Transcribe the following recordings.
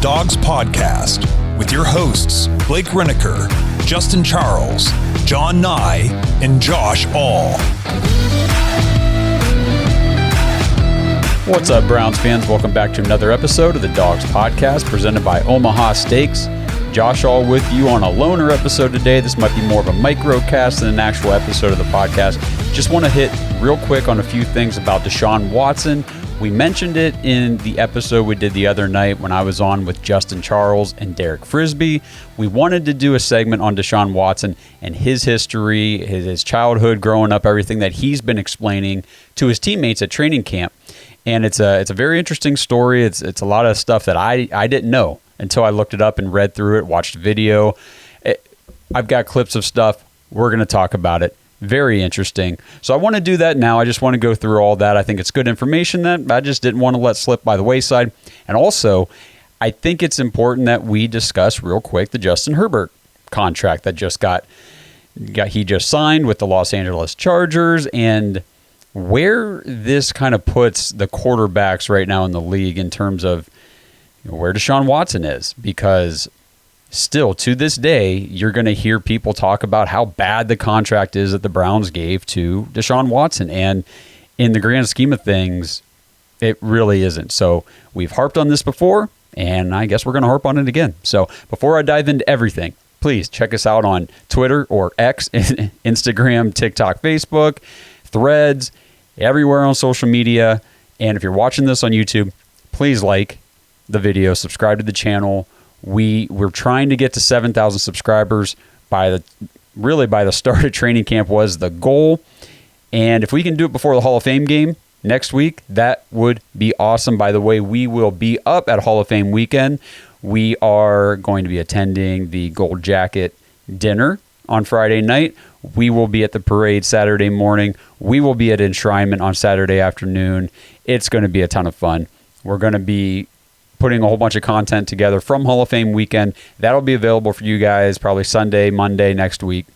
Dawgs podcast with your hosts, Blake Reneker, Justin Charles, John Nye, and Josh All. What's up, Browns fans? Welcome back to another episode of the Dawgs podcast presented by Omaha Steaks. Josh All with you on a loner episode today. This might be more of a microcast than an actual episode of the podcast. Just want to hit real quick on a few things about Deshaun Watson. We mentioned it in the episode we did the other night when I was on with Justin Charles and Derek Frisbee. We wanted to do a segment on Deshaun Watson and his history, his childhood, growing up, everything that he's been explaining to his teammates at training camp. And it's a very interesting story. It's a lot of stuff that I didn't know until I looked it up and read through it, watched the video. I've got clips of stuff. We're going to talk about it. Very interesting. So I want to do that now. I just want to go through all that. I think it's good information that I just didn't want to let slip by the wayside. And also, I think it's important that we discuss real quick the Justin Herbert contract that he just signed with the Los Angeles Chargers, and where this kind of puts the quarterbacks right now in the league in terms of where Deshaun Watson is, because still to this day, you're going to hear people talk about how bad the contract is that the Browns gave to Deshaun Watson. And in the grand scheme of things, it really isn't. So we've harped on this before, and I guess we're going to harp on it again. So before I dive into everything, please check us out on Twitter or X, Instagram, TikTok, Facebook, Threads, everywhere on social media. And if you're watching this on YouTube, please like the video, subscribe to the channel. We're trying to get to 7,000 subscribers by the start of training camp was the goal. And if we can do it before the Hall of Fame game next week, that would be awesome. By the way, we will be up at Hall of Fame weekend. We are going to be attending the Gold Jacket dinner on Friday night. We will be at the parade Saturday morning. We will be at enshrinement on Saturday afternoon. It's going to be a ton of fun. We're going to be putting a whole bunch of content together from Hall of Fame weekend. That'll be available for you guys probably Sunday, Monday next week.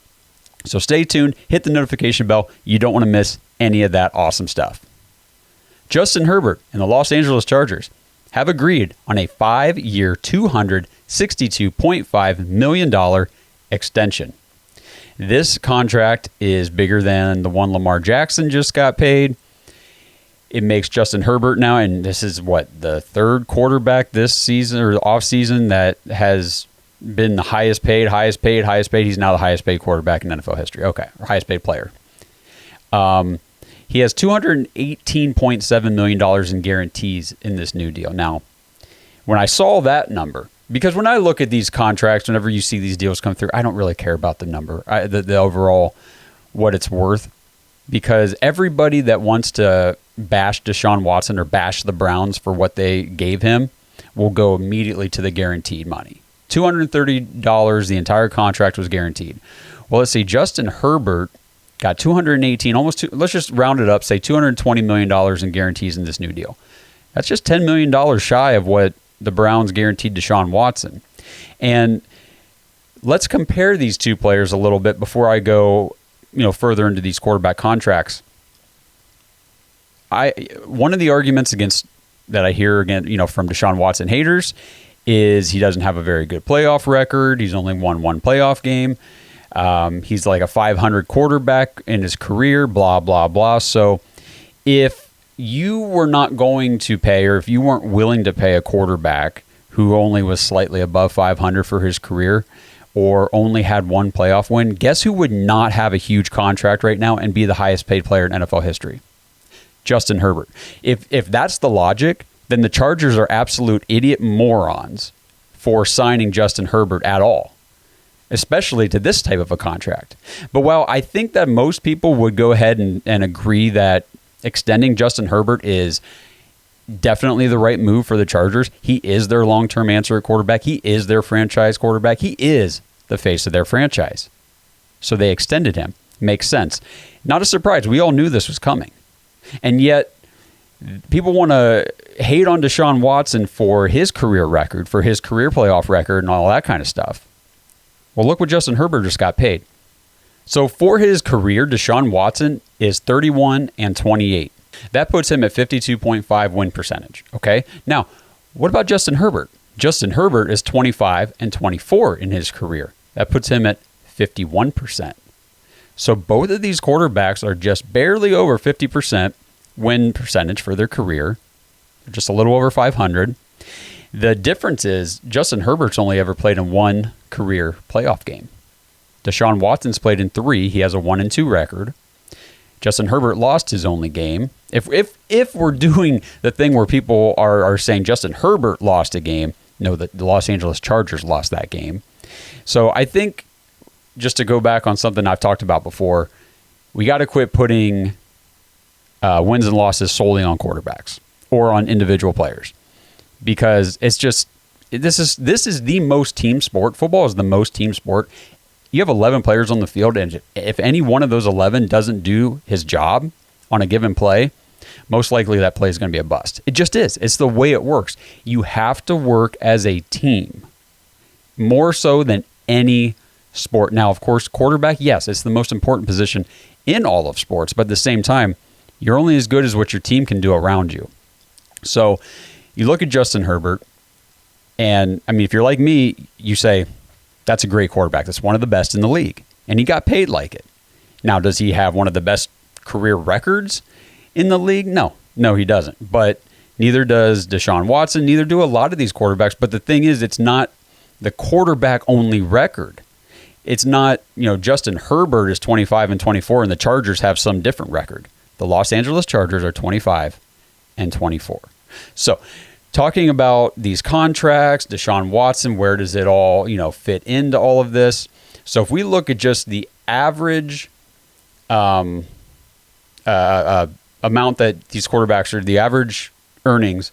So stay tuned. Hit the notification bell. You don't want to miss any of that awesome stuff. Justin Herbert and the Los Angeles Chargers have agreed on a 5-year, $262.5 million extension. This contract is bigger than the one Lamar Jackson just got paid. It makes Justin Herbert now, and this is the third quarterback this season or off season that has been the highest paid. He's now the highest paid quarterback in NFL history. Okay, or highest paid player. He has $218.7 million in guarantees in this new deal. Now, when I saw that number, because when I look at these contracts, whenever you see these deals come through, I don't really care about the number, the overall, what it's worth, because everybody that wants to bash Deshaun Watson or bash the Browns for what they gave him will go immediately to the guaranteed money. $230, the entire contract was guaranteed. Well, let's see, Justin Herbert got $218, let's just round it up, say $220 million in guarantees in this new deal. That's just $10 million shy of what the Browns guaranteed Deshaun Watson. And let's compare these two players a little bit before I go further into these quarterback contracts. One of the arguments against that I hear again, from Deshaun Watson haters is he doesn't have a very good playoff record. He's only won one playoff game. He's like a 500 quarterback in his career, blah, blah, blah. So if you were not going to pay, or if you weren't willing to pay a quarterback who only was slightly above 500 for his career or only had one playoff win, guess who would not have a huge contract right now and be the highest paid player in NFL history? Justin Herbert. If that's the logic, then the Chargers are absolute idiot morons for signing Justin Herbert at all, especially to this type of a contract. But while I think that most people would go ahead and agree that extending Justin Herbert is definitely the right move for the Chargers, he is their long-term answer at quarterback. He is their franchise quarterback. He is the face of their franchise. So they extended him. Makes sense. Not a surprise. We all knew this was coming. And yet, people want to hate on Deshaun Watson for his career record, for his career playoff record, and all that kind of stuff. Well, look what Justin Herbert just got paid. So for his career, Deshaun Watson is 31-28. That puts him at 52.5 win percentage. Okay. Now, what about Justin Herbert? Justin Herbert is 25 and 24 in his career. That puts him at 51%. So both of these quarterbacks are just barely over 50% win percentage for their career. They're just a little over 500. The difference is Justin Herbert's only ever played in one career playoff game. Deshaun Watson's played in 3. He has a 1-2 record. Justin Herbert lost his only game. If we're doing the thing where people are saying Justin Herbert lost a game, no, the Los Angeles Chargers lost that game. So I think, just to go back on something I've talked about before, we got to quit putting wins and losses solely on quarterbacks or on individual players, because it's just this is the most team sport. Football is the most team sport. You have 11 players on the field, and if any one of those 11 doesn't do his job on a given play, most likely that play is going to be a bust. It just is. It's the way it works. You have to work as a team, more so than any sport. Now, of course, quarterback, yes, it's the most important position in all of sports, but at the same time, you're only as good as what your team can do around you. So you look at Justin Herbert, and I mean, if you're like me, you say, that's a great quarterback. That's one of the best in the league. And he got paid like it. Now, does he have one of the best career records in the league? No, he doesn't. But neither does Deshaun Watson. Neither do a lot of these quarterbacks. But the thing is, it's not the quarterback only record. It's not, Justin Herbert is 25 and 24 and the Chargers have some different record. The Los Angeles Chargers are 25 and 24. So, talking about these contracts, Deshaun Watson, where does it all, fit into all of this? So if we look at just the average amount that these quarterbacks are, the average earnings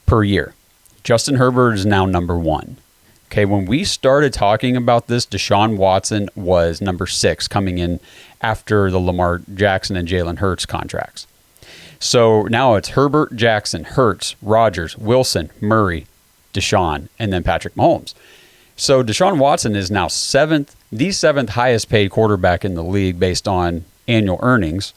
per year, Justin Herbert is now number 1. Okay, when we started talking about this, Deshaun Watson was number 6, coming in after the Lamar Jackson and Jalen Hurts contracts. So now it's Herbert, Jackson, Hurts, Rodgers, Wilson, Murray, Deshaun, and then Patrick Mahomes. So Deshaun Watson is now the 7th highest paid quarterback in the league based on annual earnings.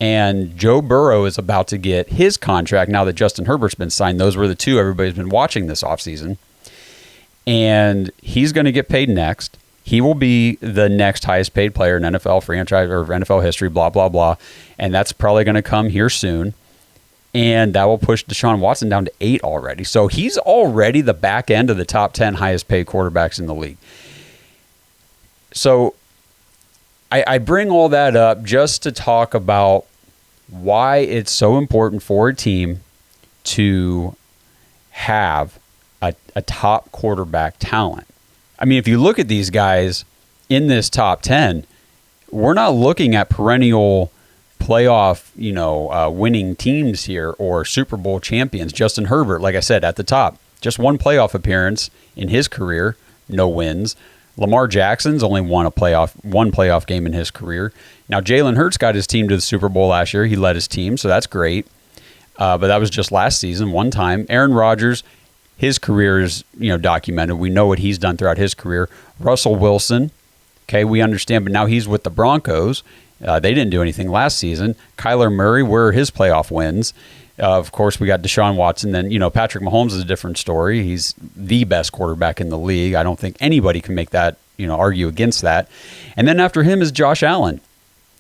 And Joe Burrow is about to get his contract now that Justin Herbert's been signed. Those were the two everybody's been watching this offseason. And he's going to get paid next. He will be the next highest paid player in NFL franchise or NFL history, blah, blah, blah. And that's probably going to come here soon. And that will push Deshaun Watson down to 8 already. So he's already the back end of the top 10 highest paid quarterbacks in the league. So I bring all that up just to talk about why it's so important for a team to have a top quarterback talent. I mean, if you look at these guys in this top 10, we're not looking at perennial playoff, winning teams here or Super Bowl champions. Justin Herbert, like I said, at the top, just one playoff appearance in his career, no wins. Lamar Jackson's only won one playoff game in his career. Now, Jalen Hurts got his team to the Super Bowl last year. He led his team, so that's great. But that was just last season, one time. Aaron Rodgers, his career is, documented. We know what he's done throughout his career. Russell Wilson, okay, we understand, but now he's with the Broncos. They didn't do anything last season. Kyler Murray, where are his playoff wins? Of course, we got Deshaun Watson. Then, Patrick Mahomes is a different story. He's the best quarterback in the league. I don't think anybody can make that, argue against that. And then after him is Josh Allen.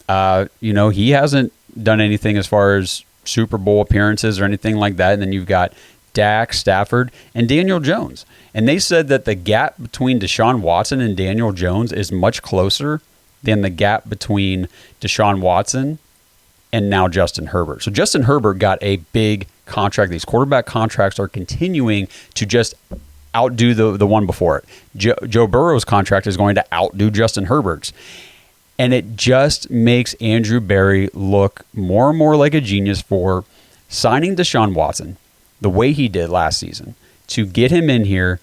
He hasn't done anything as far as Super Bowl appearances or anything like that. And then you've got Dak, Stafford, and Daniel Jones. And they said that the gap between Deshaun Watson and Daniel Jones is much closer than the gap between Deshaun Watson and now Justin Herbert. So Justin Herbert got a big contract. These quarterback contracts are continuing to just outdo the one before it. Joe Burrow's contract is going to outdo Justin Herbert's. And it just makes Andrew Berry look more and more like a genius for signing Deshaun Watson the way he did last season, to get him in here,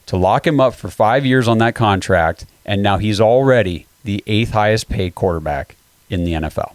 to lock him up for 5 years on that contract, and now he's already the 8th highest paid quarterback in the NFL.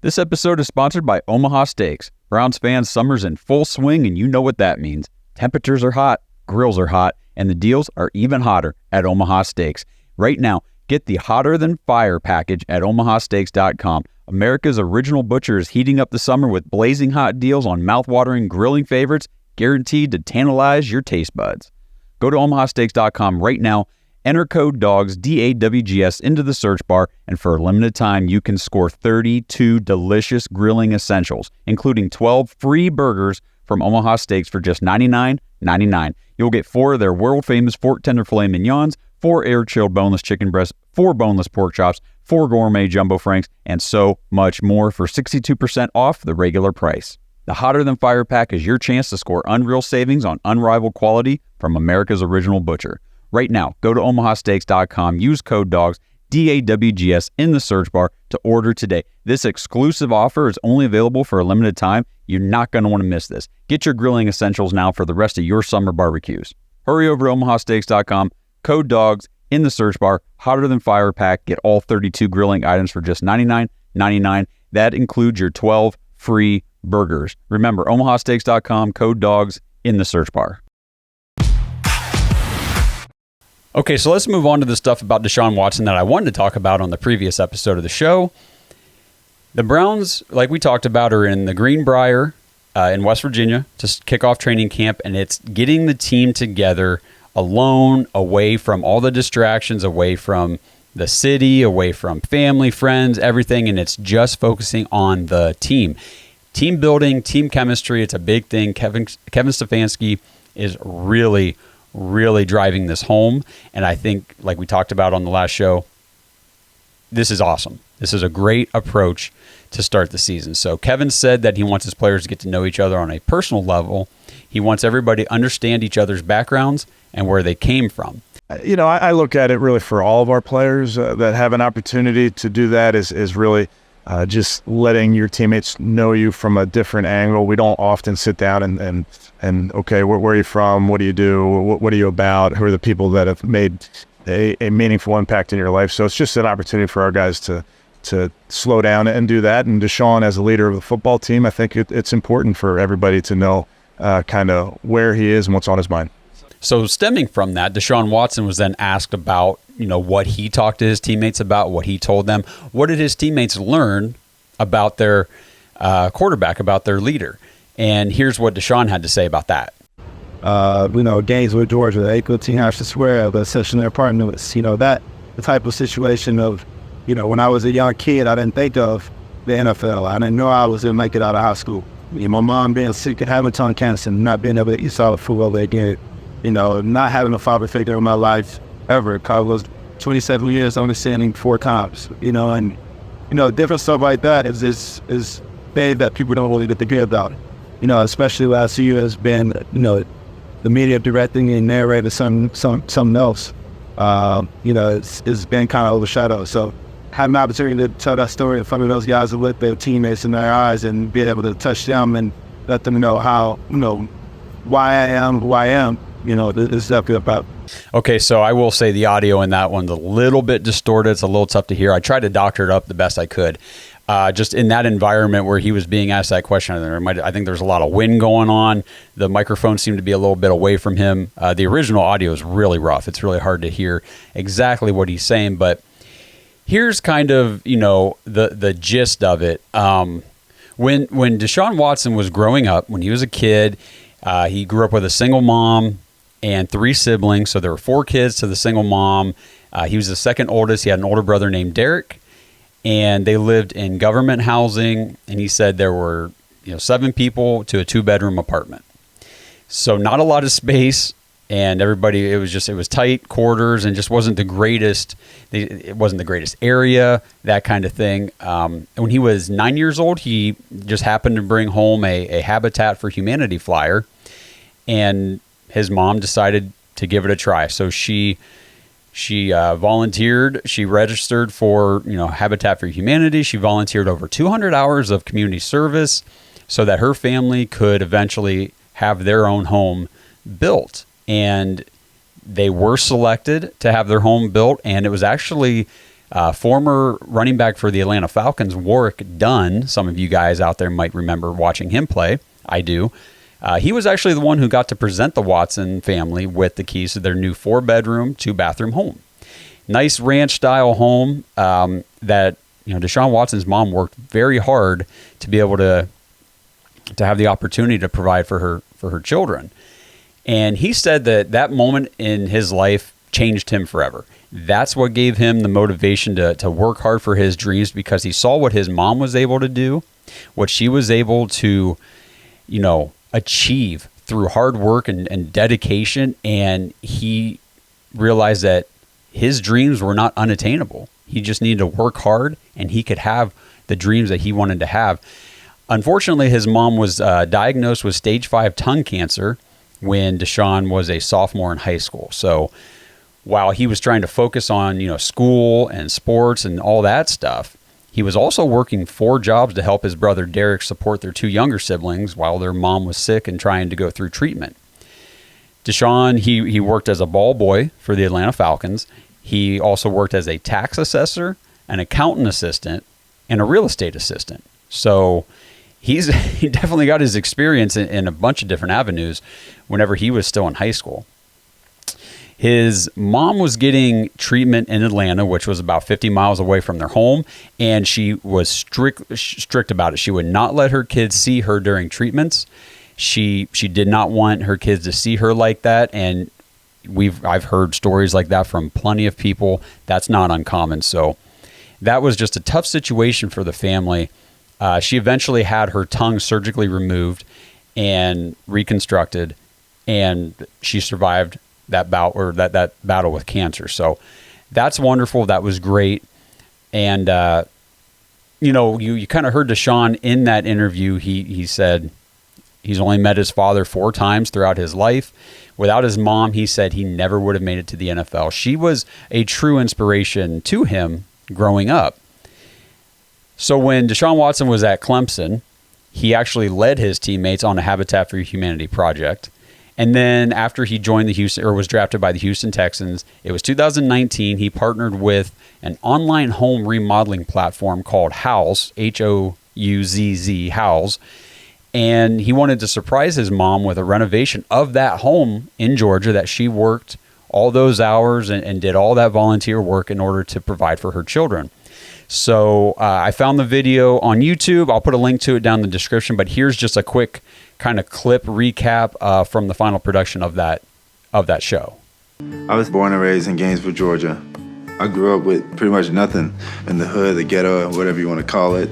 This episode is sponsored by Omaha Steaks. Browns fans, summer's in full swing, and you know what that means. Temperatures are hot, grills are hot, and the deals are even hotter at Omaha Steaks. Right now, get the Hotter Than Fire package at omahasteaks.com. America's original butcher is heating up the summer with blazing hot deals on mouthwatering grilling favorites guaranteed to tantalize your taste buds. Go to omahasteaks.com right now, enter code DAWGS, DAWGS, into the search bar, and for a limited time, you can score 32 delicious grilling essentials, including 12 free burgers from Omaha Steaks for just $99.99. You'll get 4 of their world-famous fork tender filet mignons, 4 air-chilled boneless chicken breasts, 4 boneless pork chops, 4 gourmet jumbo franks, and so much more for 62% off the regular price. The Hotter Than Fire Pack is your chance to score unreal savings on unrivaled quality from America's original butcher. Right now, go to omahasteaks.com, use code DAWGS, DAWGS, in the search bar to order today. This exclusive offer is only available for a limited time. You're not going to want to miss this. Get your grilling essentials now for the rest of your summer barbecues. Hurry over to omahasteaks.com, code DAWGS, in the search bar, Hotter Than Fire Pack. Get all 32 grilling items for just $99.99. That includes your 12 free burgers. Remember, omahasteaks.com, code DAWGS, in the search bar. Okay, so let's move on to the stuff about Deshaun Watson that I wanted to talk about on the previous episode of the show. The Browns, like we talked about, are in the Greenbrier in West Virginia to kick off training camp, and it's getting the team together alone, away from all the distractions, away from the city, away from family, friends, everything, and it's just focusing on the team. Team building, team chemistry, it's a big thing. Kevin Stefanski is really driving this home. And I think, like we talked about on the last show, this is awesome. This is a great approach to start the season. So Kevin said that he wants his players to get to know each other on a personal level. He wants everybody to understand each other's backgrounds and where they came from. You know, I look at it really for all of our players that have an opportunity to do that is really just letting your teammates know you from a different angle. We don't often sit down and okay, where are you from? What do you do? What are you about? Who are the people that have made a meaningful impact in your life? So it's just an opportunity for our guys to slow down and do that. And Deshaun, as a leader of the football team, I think it's important for everybody to know kind of where he is and what's on his mind. So stemming from that, Deshaun Watson was then asked about, what he talked to his teammates about, what he told them. What did his teammates learn about their quarterback, about their leader? And here's what Deshaun had to say about that. Games with Georgia, the equal team, I should swear, but session their partner was, that the type of situation of, when I was a young kid, I didn't think of the NFL. I didn't know I was going to make it out of high school. My mom being sick and having tongue cancer and not being able to eat solid food over again. Not having a father figure in my life ever. I was 27 years understanding 4 times, and different stuff like that is bad that people don't really get to hear about. Especially last year has been, the media directing and narrating something else. It's been kind of overshadowed. So having an opportunity to tell that story in front of those guys with their teammates in their eyes and be able to touch them and let them know how, why I am who I am. This is about. Okay, so I will say the audio in that one's a little bit distorted. It's a little tough to hear. I tried to doctor it up the best I could. Just in that environment where he was being asked that question, I think there's a lot of wind going on. The microphone seemed to be a little bit away from him. The original audio is really rough. It's really hard to hear exactly what he's saying. But here's kind of, the gist of it. When Deshaun Watson was growing up, when he was a kid, he grew up with a single mom and 3 siblings. So there were 4 kids to the single mom. He was the second oldest. He had an older brother named Derek, and they lived in government housing. And he said there were 7 people to a 2-bedroom apartment. So not a lot of space, and everybody, it was tight quarters and just wasn't the greatest. It wasn't the greatest area, that kind of thing. When he was 9 years old, he just happened to bring home a Habitat for Humanity flyer, and his mom decided to give it a try. So she volunteered. She registered for Habitat for Humanity. She volunteered over 200 hours of community service so that her family could eventually have their own home built. And they were selected to have their home built, and it was actually former running back for the Atlanta Falcons, Warwick Dunn. Some of you guys out there might remember watching him play. I do. He was actually the one who got to present the Watson family with the keys to their new 4-bedroom, 2-bathroom home. Nice ranch-style home that Deshaun Watson's mom worked very hard to be able to have the opportunity to provide for for her children. And he said that moment in his life changed him forever. That's what gave him the motivation to work hard for his dreams, because he saw what his mom was able to do, what she was able to, achieve through hard work and dedication. And he realized that his dreams were not unattainable. He just needed to work hard, and he could have the dreams that he wanted to have. Unfortunately, his mom was diagnosed with stage 5 tongue cancer when Deshaun was a sophomore in high school. So while he was trying to focus on, school and sports and all that stuff, he was also working 4 jobs to help his brother Derek support their 2 younger siblings while their mom was sick and trying to go through treatment. Deshaun, he worked as a ball boy for the Atlanta Falcons. He also worked as a tax assessor, an accountant assistant, and a real estate assistant. So he definitely got his experience in a bunch of different avenues whenever he was still in high school. His mom was getting treatment in Atlanta, which was about 50 miles away from their home, and she was strict about it. She would not let her kids see her during treatments. She did not want her kids to see her like that, and I've heard stories like that from plenty of people. That's not uncommon. So that was just a tough situation for the family. She eventually had her tongue surgically removed and reconstructed, and she survived that bout, or that battle with cancer. So that's wonderful. That was great. And you kind of heard Deshaun in that interview. He said he's only met his father 4 times throughout his life. Without his mom, he said he never would have made it to the NFL. She was a true inspiration to him growing up. So when Deshaun Watson was at Clemson, he actually led his teammates on a Habitat for Humanity project. And then after he joined was drafted by the Houston Texans, it was 2019, he partnered with an online home remodeling platform called Houzz, Houzz, Houzz. And he wanted to surprise his mom with a renovation of that home in Georgia that she worked all those hours and did all that volunteer work in order to provide for her children. So I found the video on YouTube. I'll put a link to it down in the description, but here's just a quick kind of clip recap from the final production of that show. I was born and raised in Gainesville, Georgia. I grew up with pretty much nothing in the hood, the ghetto, whatever you want to call it.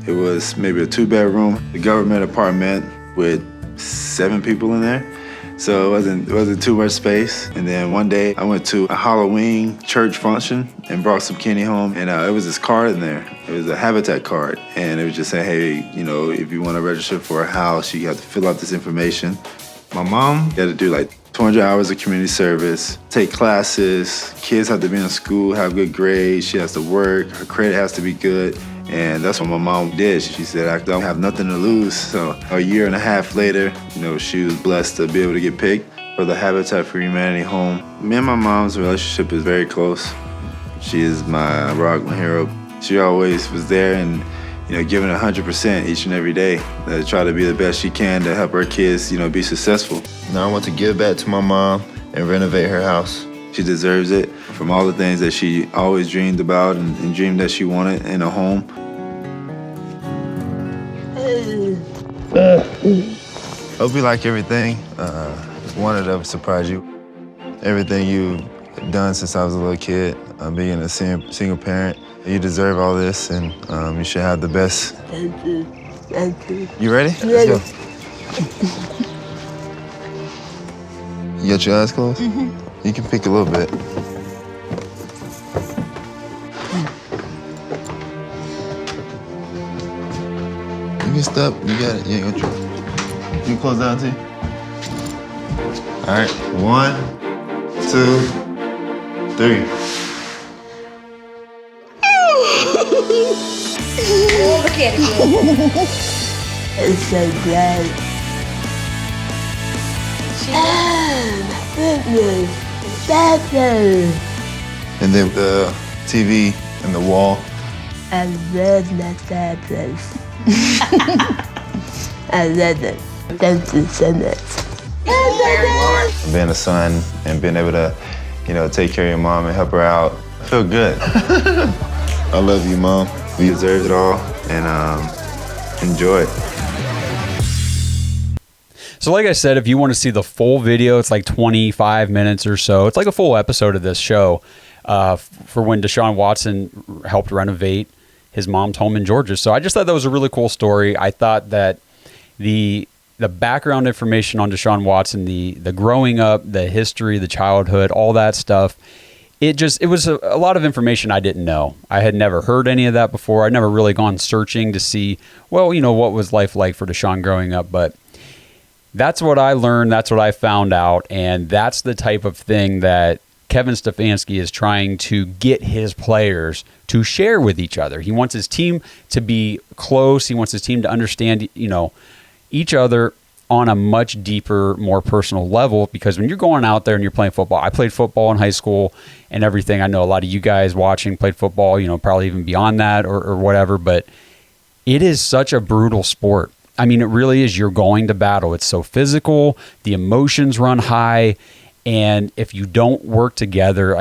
It was maybe a 2-bedroom, a government apartment with 7 people in there. So it wasn't too much space. And then one day I went to a Halloween church function and brought some candy home. And it was this card in there. It was a Habitat card. And it was just saying, hey, if you want to register for a house, you have to fill out this information. My mom had to do like 200 hours of community service, take classes. Kids have to be in school, have good grades. She has to work. Her credit has to be good. And that's what my mom did. She said, I don't have nothing to lose. So a year and a half later, she was blessed to be able to get picked for the Habitat for Humanity home. Me and my mom's relationship is very close. She is my rock, my hero. She always was there and, giving 100% each and every day to try to be the best she can to help her kids, be successful. Now I want to give back to my mom and renovate her house. She deserves it from all the things that she always dreamed about and dreamed that she wanted in a home. Hope you like everything. Wanted to surprise you. Everything you've done since I was a little kid, being a single parent. You deserve all this, and you should have the best. Thank you. Thank you. You ready? Ready. Let's go. You got your eyes closed? Mm-hmm. You can pick a little bit. You can stop. You got it. You ain't gonna try. You can close down too. All right. 1, 2, 3. Look at it. It's so great. Oh, my goodness. Bathroom. And then the TV and the wall. I love my fireplace. I love it. Thank you so much. Being a son and being able to, take care of your mom and help her out, I feel good. I love you, Mom. You deserve it all, and enjoy it. So like I said, if you want to see the full video, it's like 25 minutes or so. It's like a full episode of this show for when Deshaun Watson helped renovate his mom's home in Georgia. So I just thought that was a really cool story. I thought that the background information on Deshaun Watson, the growing up, the history, the childhood, all that stuff, it was a lot of information I didn't know. I had never heard any of that before. I'd never really gone searching to see, what was life like for Deshaun growing up. But that's what I learned. That's what I found out. And that's the type of thing that Kevin Stefanski is trying to get his players to share with each other. He wants his team to be close. He wants his team to understand, each other on a much deeper, more personal level, because when you're going out there and you're playing football, I played football in high school and everything. I know a lot of you guys watching played football, probably even beyond that or whatever, but it is such a brutal sport. I mean, it really is. You're going to battle. It's so physical. The emotions run high. And if you don't work together,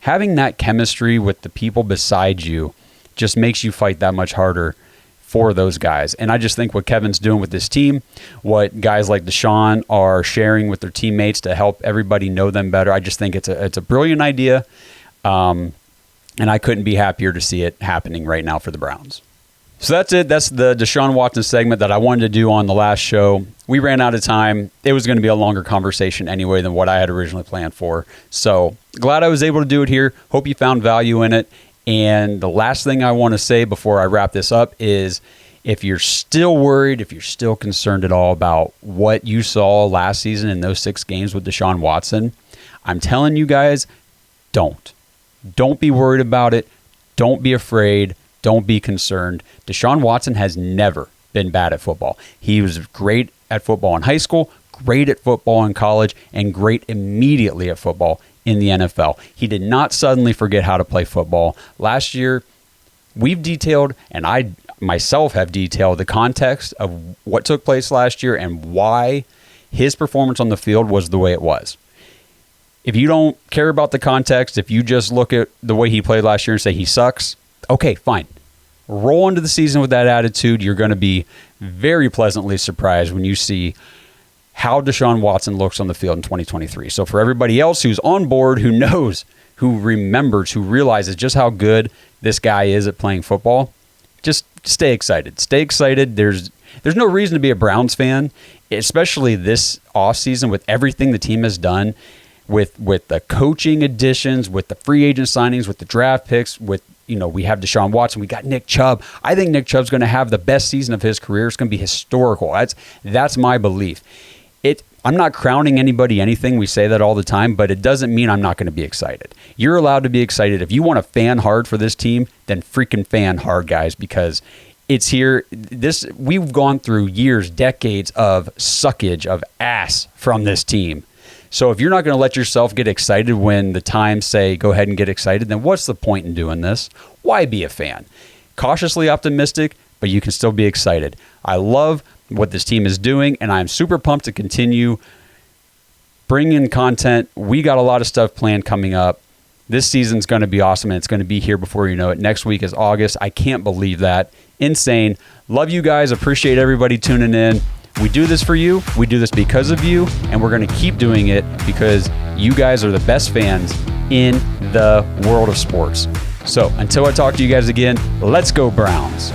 having that chemistry with the people beside you just makes you fight that much harder for those guys. And I just think what Kevin's doing with this team, what guys like Deshaun are sharing with their teammates to help everybody know them better, I just think it's a brilliant idea. And I couldn't be happier to see it happening right now for the Browns. So that's it. That's the Deshaun Watson segment that I wanted to do on the last show. We ran out of time. It was going to be a longer conversation anyway than what I had originally planned for. So glad I was able to do it here. Hope you found value in it. And the last thing I want to say before I wrap this up is, if you're still worried, if you're still concerned at all about what you saw last season in those 6 games with Deshaun Watson, I'm telling you guys, don't be worried about it. Don't be afraid. Don't be concerned. Deshaun Watson has never been bad at football. He was great at football in high school, great at football in college, and great immediately at football in the NFL. He did not suddenly forget how to play football. Last year, we've detailed, and I myself have detailed, the context of what took place last year and why his performance on the field was the way it was. If you don't care about the context, if you just look at the way he played last year and say he sucks, okay, fine. Roll into the season with that attitude. You're going to be very pleasantly surprised when you see how Deshaun Watson looks on the field in 2023. So for everybody else who's on board, who knows, who remembers, who realizes just how good this guy is at playing football, just stay excited. Stay excited. There's no reason to be a Browns fan, especially this offseason with everything the team has done, with the coaching additions, with the free agent signings, with the draft picks, with we have Deshaun Watson, we got Nick Chubb. I think Nick Chubb's going to have the best season of his career. It's going to be historical. That's my belief. I'm not crowning anybody anything. We say that all the time, but it doesn't mean I'm not going to be excited. You're allowed to be excited. If you want to fan hard for this team, then freaking fan hard, guys, because it's here. We've gone through years, decades of suckage, of ass from this team. So if you're not going to let yourself get excited when the times say go ahead and get excited, then what's the point in doing this? Why be a fan? Cautiously optimistic, but you can still be excited. I love what this team is doing, and I'm super pumped to continue bringing content. We got a lot of stuff planned coming up. This season's going to be awesome, and it's going to be here before you know it. Next week is August. I can't believe that. Insane. Love you guys. Appreciate everybody tuning in. We do this for you. We do this because of you, and we're going to keep doing it because you guys are the best fans in the world of sports. So until I talk to you guys again, let's go Browns.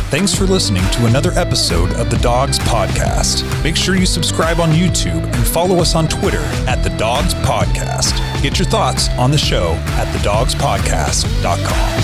Thanks for listening to another episode of the Dawgs Podcast. Make sure you subscribe on YouTube and follow us on Twitter at the Dawgs Podcast. Get your thoughts on the show at thedawgspodcast.com.